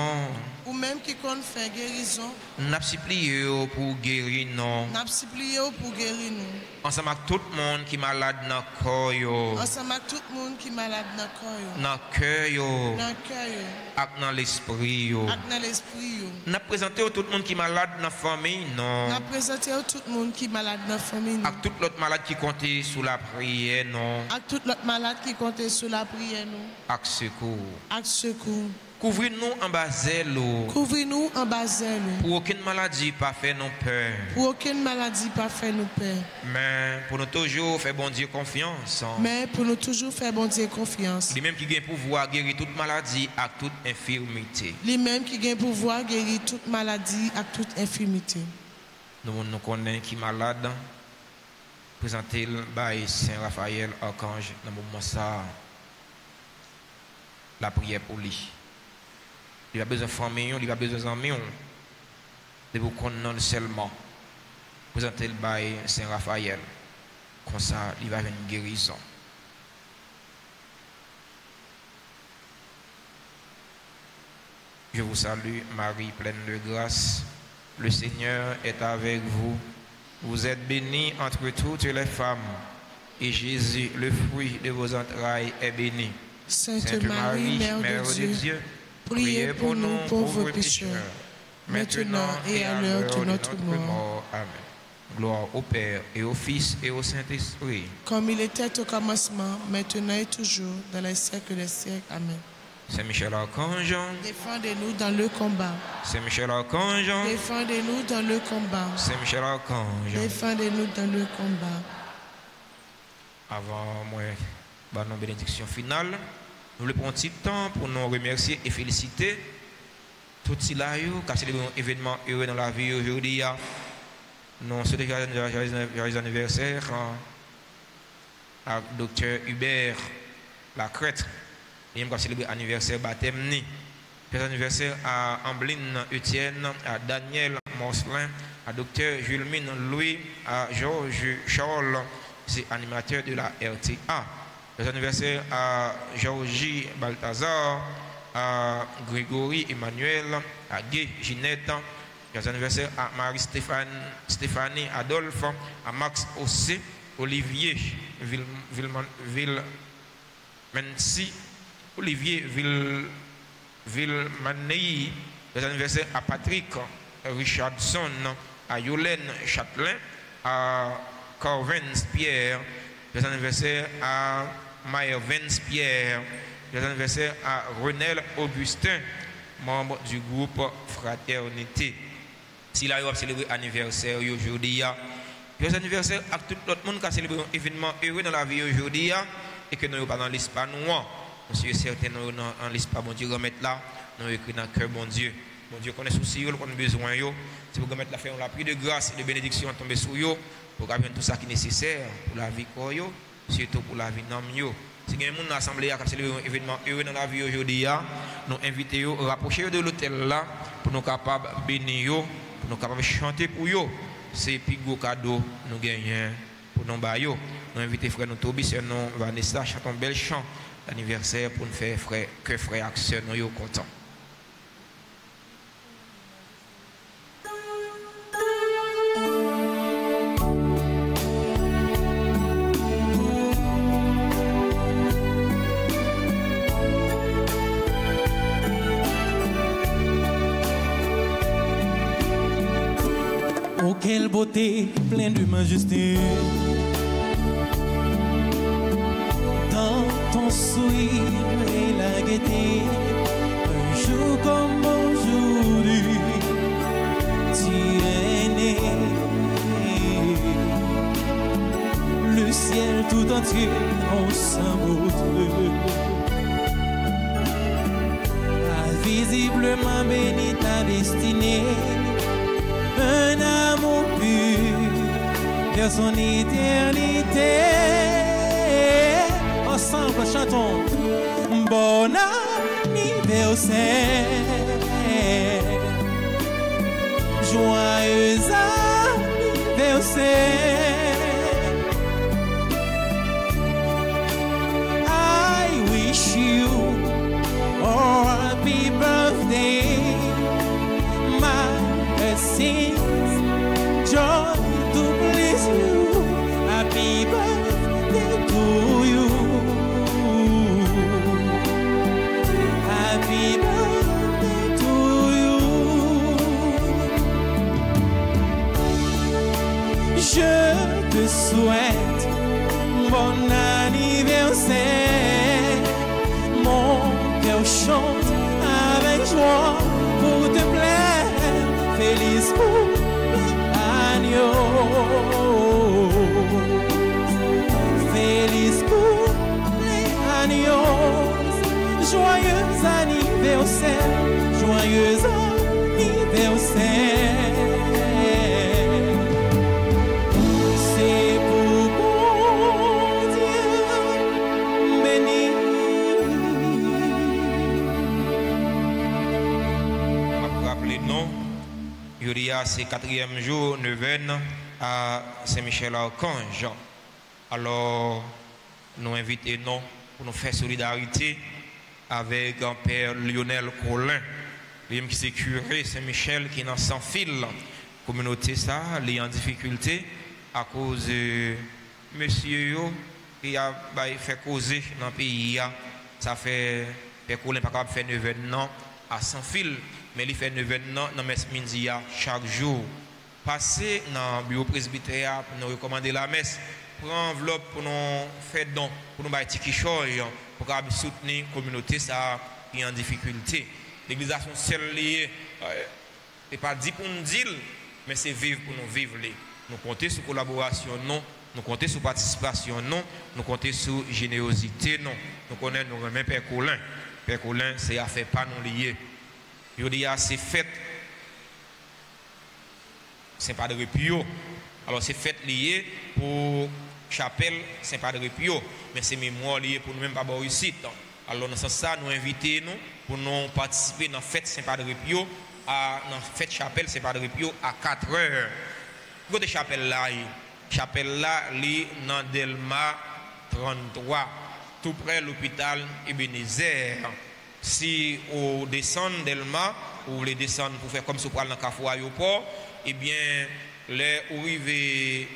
ou même qui compte faire guérison, n'a supplié pour guérir non. n'a supplié pour guérir nous. Ensemble avec tout le monde qui est malade dans le corps, yo, Ensemble avec tout le monde qui est malade dans le corps, dans le cœur, yo, dans le cœur, et dans l'esprit. Yo. et dans l'esprit. N'a présenté tout le monde qui est malade dans la famille, non. N'a présenté tout le monde qui est malade dans la famille. Avec tout l'autre malade qui comptait sous la prière, non. Avec tout l'autre malade qui comptait sur la prière, nous. Avec secours. Avec secours. Couvrez-nous en bas zèle, Couvrez-nous en bas zèle. pour aucune maladie pas faire nos peur. Pour aucune maladie pas faire nous peur. Mais pour nous toujours faire bon Dieu confiance. Mais pour nous toujours faire bon Dieu confiance. Lui-même qui a pouvoir guérir toute maladie et toute infirmité. Lui-même qui a pouvoir guérir toute maladie et toute infirmité. Nous connaissons qui est malade. Présentez-le par Saint Raphaël Archange dans le moment ça. La prière pour lui. Il a besoin de famille, il a besoin d'amis. De vous connaître seulement. Présentez-le par Saint Raphaël. Comme ça, il va avoir une guérison. Je vous salue, Marie, pleine de grâce. Le Seigneur est avec vous. Vous êtes bénie entre toutes les femmes. Et Jésus, le fruit de vos entrailles, est béni. Sainte Marie, Mère de Dieu, priez pour nous pauvres pécheurs, maintenant et à l'heure de notre mort. Amen. Gloire au Père et au Fils et au Saint-Esprit. Comme il était au commencement, maintenant et toujours, dans les siècles des siècles. Amen. Saint Michel Archange. Défendez-nous dans le combat. Saint Michel Archange. Défendez-nous dans le combat. Saint Michel Archange. Défendez-nous dans le combat. Avant moi, notre bénédiction finale, nous le prenons un petit temps pour nous remercier et féliciter tout ce qui a célébré un événement heureux dans la vie aujourd'hui. Nous souhaitons joyeux anniversaire à Dr Hubert Lacrête. Il a célébré l'anniversaire baptême. Joyeux anniversaire à Ambline Etienne, à Daniel Morcelin, à Dr Julmine Louis, à Georges Charles, c'est animateur de la RTA. Joyeux anniversaire à Georgie Balthazar, à Grégory Emmanuel, à Guy Ginette. Joyeux anniversaire à Marie-Stéphanie Adolphe, à Max Ossé, Olivier Vilmensi, Olivier Vilmanei. Joyeux anniversaire à Patrick Richardson, à Yolène Châtelain, à Corvens Pierre. Joyeux anniversaire à Mayer-Vens Pierre. Joyeux anniversaire à Renel Augustin, membre du groupe Fraternité. Si là, vous avez célébré l'anniversaire aujourd'hui, joyeux anniversaire à tout le monde qui a célébré un événement heureux dans la vie aujourd'hui et que nous n'avons pas dans l'espace noir. Nous sommes certains dans l'espace, bon Dieu, remettre là, nous écrit dans le cœur, bon Dieu. Bon Dieu connaît souci, nous avons besoin. Si vous remettez la faire, on a pris de grâce et de bénédiction tomber sur vous pour avoir tout ça qui est nécessaire pour la vie, surtout pour la vie non mieux. Si vous avez une assemblée qui a célébré un événement heureux dans la vie aujourd'hui, nous invitons à rapprocher de l'hôtel là pour nous capables de bénir, pour nous capables de chanter pour eux. C'est plus gros cadeau nous gagnons pour nous bailler. Nous invitons frère nous Toby, nous Vanessa, chantons un bel chant d'anniversaire pour nous faire frère action nous sommes contents. Oh, quelle beauté, pleine de majesté. Dans ton sourire et la gaieté, un jour comme aujourd'hui, tu es né. Le ciel tout entier en s'emboute. Visiblement béni ta destinée. Un amour pur vers son éternité. Ensemble chantons bon anniversaire, joyeux anniversaire. I wish you a happy birthday, my blessings, joy to please you. Happy birthday to you. Happy birthday to you. Je te souhaite bon anniversaire. Mon cœur chante avec joie pour te plaire. Feliz cumpleaños, feliz cumpleaños, joyeux anniversaire, joyeux anniversaire. C'est pour bon Dieu béni. Rappelez-nous. Yoria, c'est 4e jour, 9e à Saint-Michel-Archange. Alors, nous invitons pour nous faire solidarité avec un père Lionel Colin, lui qui est curé Saint-Michel, qui est dans sans fil. La communauté, ça, il est en difficulté à cause de monsieur qui a fait causer dans le pays. Ça fait, père Colin pas capable de faire 9 ans à sans fil. Mais il fait 9 ans dans messe Mindia chaque jour. Passer dans le bureau presbytère pour nous recommander la messe, pour enveloppe pour nous faire don, pour nous faire petit choix, pour soutenir la communauté qui est en difficulté. L'église a son seul lié, ce n'est pas dit pour nous dire, mais c'est vivre pour nous vivre. Nous comptons sur collaboration, non. Nous comptons sur participation, non. Nous comptons sur générosité, non. Nous connaissons nous remet Père Colin. Père Colin, c'est affaire pas nous lié. Je dis à ces fêtes, Saint-Padre Pio. Alors, c'est fêtes liées pour chapelle Saint-Padre Pio, mais c'est mémoire liées pour nous-mêmes, pas ici. Alors, dans ce sens, nous invitons pour nous participer dans la fête Saint-Padre Pio, dans la fête chapelle Saint-Padre Pio à 4 heures. Côté chapelle là, dans Delma 33, tout près de l'hôpital Ebenezer. Si on descend d'Elma, ou les descendre pour faire comme si on parle dans le Carrefour aéroport, eh bien, les arrivés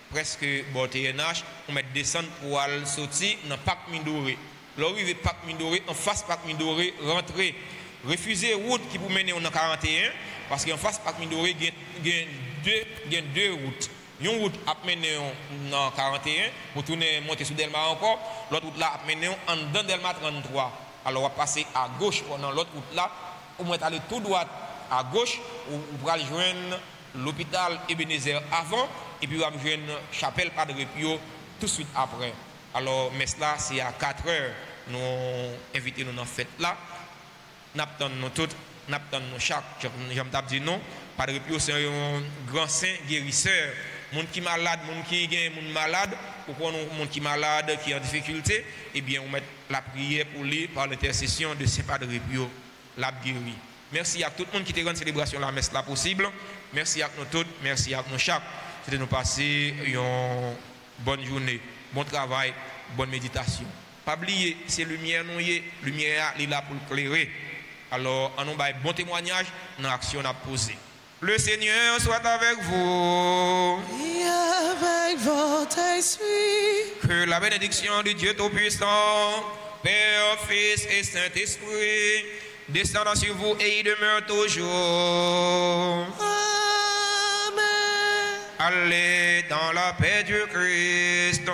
presque bon TNH, on met descendre pour aller sortir dans le parc Mindoré. L'arrivée parc Mindoré, en face parc Mindoré, rentrer, refuser route qui vous mener en 41, parce qu'en face parc Mindoré, il y a deux routes. Une route a mené en 41, pour tourner, monter sur Delma encore, l'autre route là a mené en dedans Delma 33. Alors on va passer à gauche dans l'autre route là, on va aller tout droit à gauche, on va rejoindre l'hôpital Ebenezer avant, et puis on va rejoindre chapelle Padre Pio tout de suite après. Alors, mais là, c'est à 4 heures, nous invitons nous dans la fête là, nous attendons toutes, nous attendons chaque, j'aime dire non, Padre Pio c'est un grand saint guérisseur. Monde qui malade, monde qui est malade, ou pour nous, monde qui malade, qui est en difficulté, eh bien, on met la prière pour lui par l'intercession de Saint Padre Pio, la guéri. Merci à tout le monde qui te rend célébration la messe là possible. Merci à nous tous, merci à nous chaque. C'était nous passer une bonne journée, bon travail, bonne méditation. Pas oublier, c'est lumière nous y est, lumière est là pour éclairer. Alors, on a un bon témoignage dans l'action à poser. Le Seigneur soit avec vous. Et avec votre esprit. Que la bénédiction de Dieu Tout-Puissant, Père, Fils et Saint-Esprit, descendant sur vous et y demeure toujours. Amen. Allez dans la paix du Christ.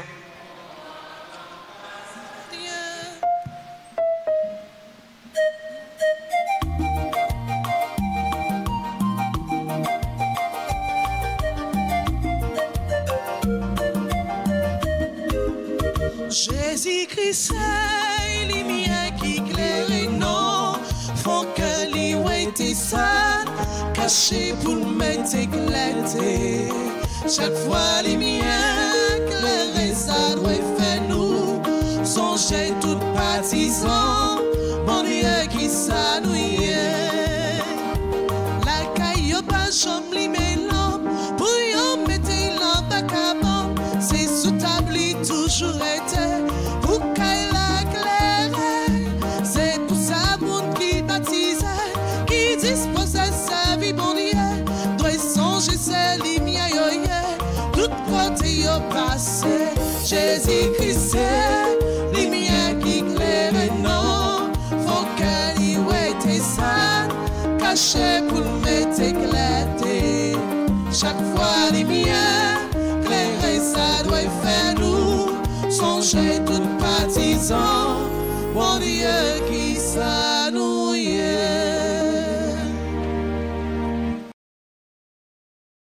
Jésus-Christ, c'est lumière qui éclaire et non, font que l'île était sale, caché pour mettre éclater. Chaque fois, lumière éclaire, ça doit faire nous, songer tout partisan, mon Dieu qui s'annouille. La caille pas chambre, li met l'homme, pour y mettre l'homme à cabane, c'est sous tabli toujours été. Jésus-Christ, c'est lumière qui éclaire non, faut que l'île était sale, caché pour mettre éclater. Chaque fois lumière, éclairer ça doit faire nous, songer tout partisan.